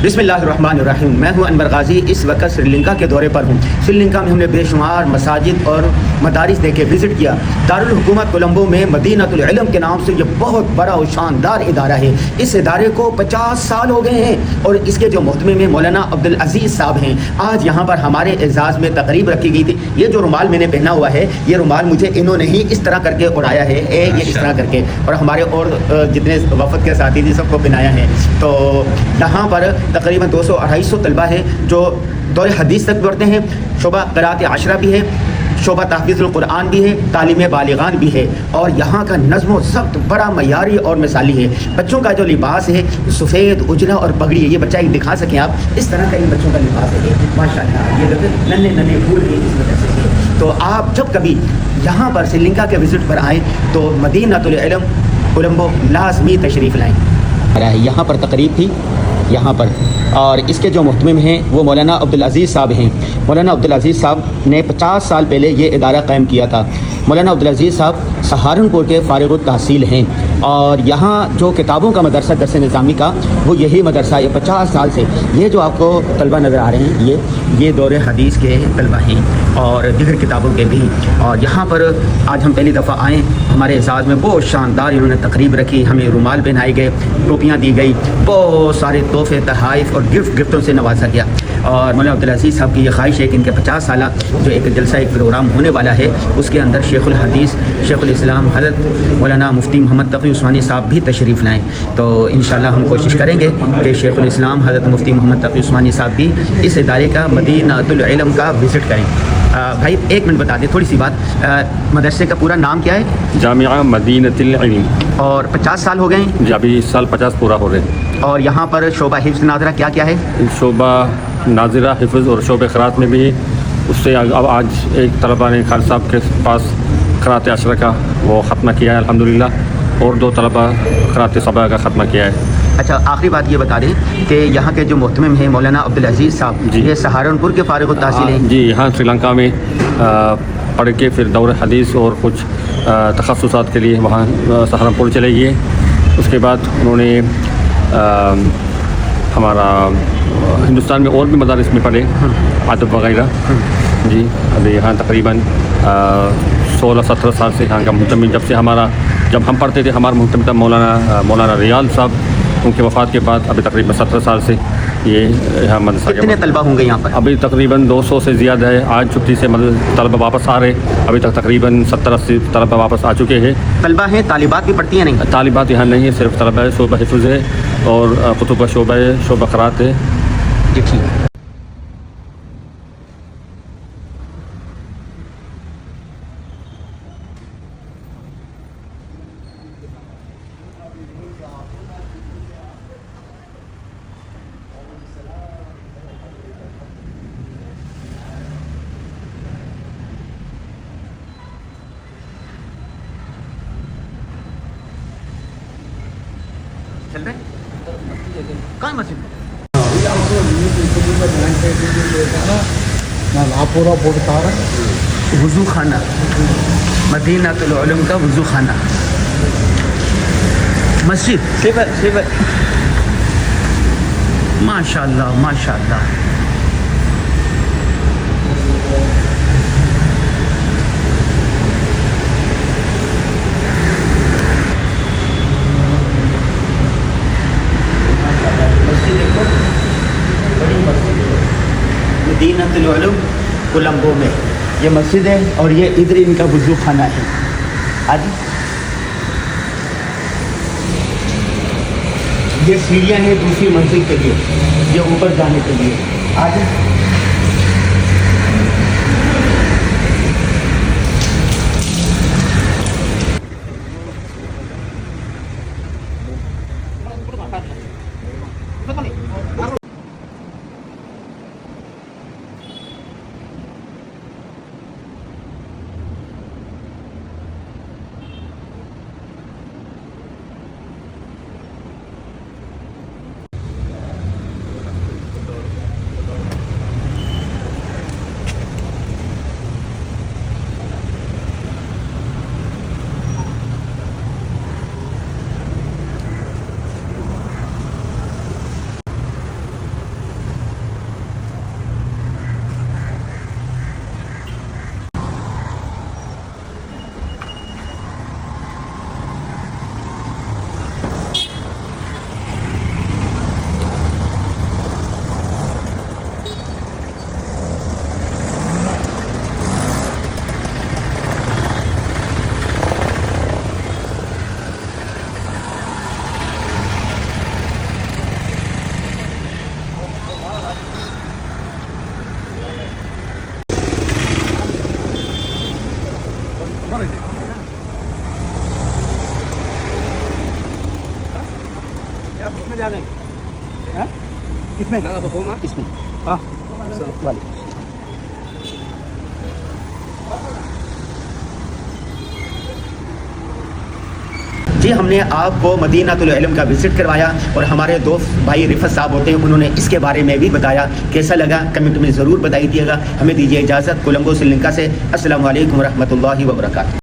बिस्मिल्लाहिर्रहमानिर्रहीम। मैं हूं अनवर गाजी। इस वक्त श्रीलंका के दौरे पर हूं। श्रीलंका में हमने बेशुमार मसाजिद और मदारिस देखे, विज़िट किया। दारुल हुकूमत कोलंबो में मदीनतुल इल्म के नाम से ये बहुत बड़ा और शानदार इदारा है। इस इदारे को 50 साल हो गए हैं और इसके जो मुहतमिम हैं मौलाना अब्दुल अजीज़ साहब हैं। आज यहाँ पर हमारे एजाज़ में तकरीब रखी गई थी। ये जो रुमाल मैंने पहना हुआ है, ये रुमाल मुझे इन्होंने ही इस तरह करके उड़ाया है, ये इस तरह करके, और हमारे और जितने वफ़द के साथी थी सबको पहनाया है। तो यहाँ पर तकरीबन 200-250 तलबा है जो दौर हदीस तक पढ़ते हैं। शोबा क़िराअत आशरा भी है, शोबा तहफ़ीज़ुल क़ुरआन भी है, तालीम बालिगान भी है। और यहाँ का नज़्म व ज़ब्त बड़ा मयारी और मिसाली है। बच्चों का जो लिबास है सफ़ेद उजला और पगड़ी है। ये बच्चा एक दिखा सकें आप, इस तरह का इन बच्चों का लिबास है माशाअल्लाह। ये नन्हे नन्हे फूल हैं इस वजह से। तो आप जब कभी यहाँ पर श्रीलंका के विज़िट पर आएँ तो मदीनतुल इल्म कोलंबो लाज़मी तशरीफ़ लाएँ। यहाँ पर तकरीब थी यहाँ पर, और इसके जो मुहतमिम हैं वो मौलाना अब्दुल अजीज़ साहब हैं। मौलाना अब्दुल अजीज़ साहब ने 50 साल पहले ये इदारा कायम किया था। मौलाना अब्दुल अजीज़ साहब सहारनपुर के फ़ारिग़ तहसील हैं और यहाँ जो किताबों का मदरसा दरस निज़ामी का वो यही मदरसा है 50 साल से। ये जो आपको तलबा नज़र आ रहे हैं ये दौरे हदीस के तलबा हैं और दीगर किताबों के भी। और यहाँ पर आज हम पहली दफ़ा आए, हमारे एजाज़ में बहुत शानदार इन्होंने तकरीब रखी। हमें रुमाल पहनाए गए, टोपियाँ दी गई, बहुत सारे तोहफ़े तहाइफ़ और गिफ्टों से नवाजा गया। और मौलाना अब्दुल अजीज़ साहब की ये ख्वाहिश है कि इनके 50 साल जो एक जलसा एक प्रोग्राम होने वाला है उसके अंदर शेखुल हदीस शेखुल इस्लाम हज़रत मौलाना मुफ्ती मोहम्मद तक़ी उस्मानी साहब भी तशरीफ़ लाएँ। तो इंशाअल्लाह हम कोशिश करेंगे कि शेखुल इस्लाम हज़रत मुफ्ती मोहम्मद तक़ी उस्मानी साहब भी इस इदारे का मदीनतुल इल्म का विज़िट करें। भाई एक मिनट बता दें थोड़ी सी बात, मदरसे का पूरा नाम क्या है? जामिया मदीनतुल इल्म। और 50 साल हो गए हैं जी, अभी इस साल 50 पूरा हो रहे हैं। और यहाँ पर शोबा हिफ्ज़ नाज़रा क्या क्या है? शोबा नाज़िरा हिफ्ज़ और शोबे क़िराअत में भी उससे अब आज एक तलबा ने खालिद साहब के पास क़िराअत आशरा का वो ख़त्मा किया है अल्हम्दुलिल्लाह, और 2 तलबा क़िराअत सबा का ख़त्मा किया है। अच्छा, आखिरी बात ये बता दें कि यहाँ के जो मुहतमिम हैं मौलाना अब्दुल अजीज़ साहब, ये सहारनपुर के फ़ारिग़ तहसील हैं जी। यहाँ श्रीलंका में पढ़ के फिर दौर हदीस और कुछ तखस्सुसात के लिए वहाँ सहारनपुर चले गए। उसके बाद उन्होंने हमारा हिंदुस्तान में और भी मदारिस में पढ़े, अदब वगैरह जी। अभी यहाँ तकरीबन 16-17 साल से यहाँ का मुहतमिम, जब हम पढ़ते थे हमारा मुहतमिम था मौलाना रियाल साहब। उनकी वफ़ात के बाद अभी तकरीबन 17 साल से ये यहाँ मदरसा। कितने तलबा होंगे यहाँ पर? अभी तकरीबन 200 से ज़्यादा है। आज छुट्टी से तलबा वापस आ रहे, अभी तक तकरीबन 70-80 तलबा वापस आ चुके हैं। तलबा हैं, तालिबात भी पढ़ती हैं? नहीं, तालिबात यहाँ नहीं है, सिर्फ तलबा है। शोबा हिफ्ज़ है और कुतुब का शोबा है, शोबा क़िराअत है जी। ठीक है। चल रहे कहाँ मस्जिद? वज़ू खाना, मदीनतुल इल्म का वज़ू खाना, मस्जिद। माशाअल्लाह माशाअल्लाह। मदीनतुल इल्म कोलंबो में ये मस्जिद है और ये इधर इनका वज़ू खाना है। आज ये सीढ़ियाँ हैं दूसरी मंजिल के लिए, ये ऊपर जाने के लिए। आज इसमें इसमें हाँ वालेकुम। जी हमने आपको मदीनातुल इल्म का विजिट करवाया और हमारे दोस्त भाई रिफत साहब होते हैं, उन्होंने इसके बारे में भी बताया। कैसा लगा कमेंट में ज़रूर बताइए। हमें दीजिए इजाज़त। कोलंबो श्रीलंका से अस्सलामु अलैकुम रहमतुल्लाहि व बरकातहू।